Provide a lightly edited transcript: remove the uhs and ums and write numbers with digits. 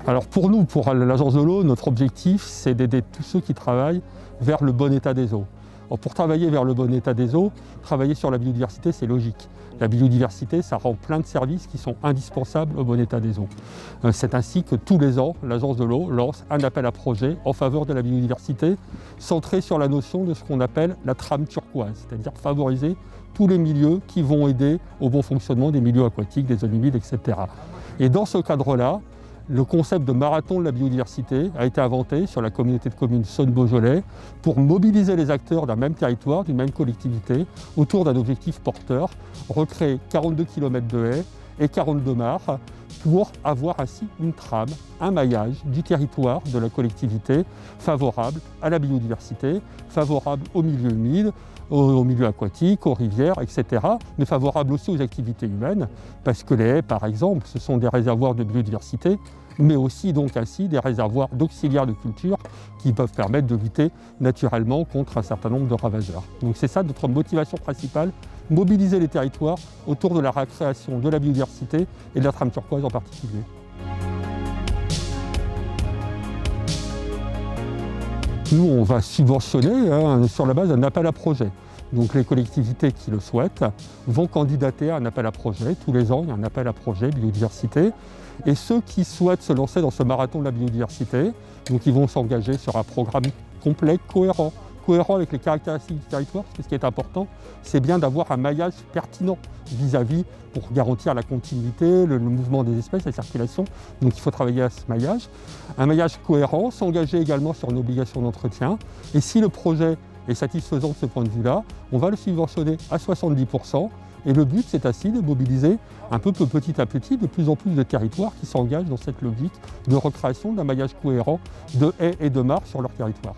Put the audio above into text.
Alors pour nous, pour l'Agence de l'eau, notre objectif, c'est d'aider tous ceux qui travaillent vers le bon état des eaux. Alors, pour travailler vers le bon état des eaux, travailler sur la biodiversité, c'est logique. La biodiversité, ça rend plein de services qui sont indispensables au bon état des eaux. C'est ainsi que tous les ans, l'Agence de l'eau lance un appel à projet en faveur de la biodiversité, centré sur la notion de ce qu'on appelle la trame turquoise, c'est-à-dire favoriser tous les milieux qui vont aider au bon fonctionnement des milieux aquatiques, des zones humides, etc. Et dans ce cadre-là, le concept de marathon de la biodiversité a été inventé sur la communauté de communes Saône-Beaujolais pour mobiliser les acteurs d'un même territoire, d'une même collectivité, autour d'un objectif porteur, recréer 42 km de haies et 42 mares pour avoir ainsi une trame, un maillage du territoire de la collectivité favorable à la biodiversité, favorable aux milieux humides, aux milieux aquatiques, aux rivières, etc., mais favorable aussi aux activités humaines, parce que les haies, par exemple, ce sont des réservoirs de biodiversité, mais aussi donc ainsi des réservoirs d'auxiliaires de culture qui peuvent permettre de lutter naturellement contre un certain nombre de ravageurs. Donc c'est ça notre motivation principale, mobiliser les territoires autour de la recréation de la biodiversité et de la trame turquoise en particulier. Nous, on va subventionner sur la base d'un appel à projet. Donc les collectivités qui le souhaitent vont candidater à un appel à projet. Tous les ans, il y a un appel à projet biodiversité. Et ceux qui souhaitent se lancer dans ce marathon de la biodiversité, donc ils vont s'engager sur un programme complet, cohérent avec les caractéristiques du territoire, parce que ce qui est important, c'est bien d'avoir un maillage pertinent vis-à-vis pour garantir la continuité, le mouvement des espèces, la circulation. Donc il faut travailler à ce maillage. Un maillage cohérent, s'engager également sur une obligation d'entretien. Et si le projet est satisfaisant de ce point de vue-là, on va le subventionner à 70%. Et le but, c'est ainsi de mobiliser un peu petit à petit de plus en plus de territoires qui s'engagent dans cette logique de recréation d'un maillage cohérent de haies et de mares sur leur territoire.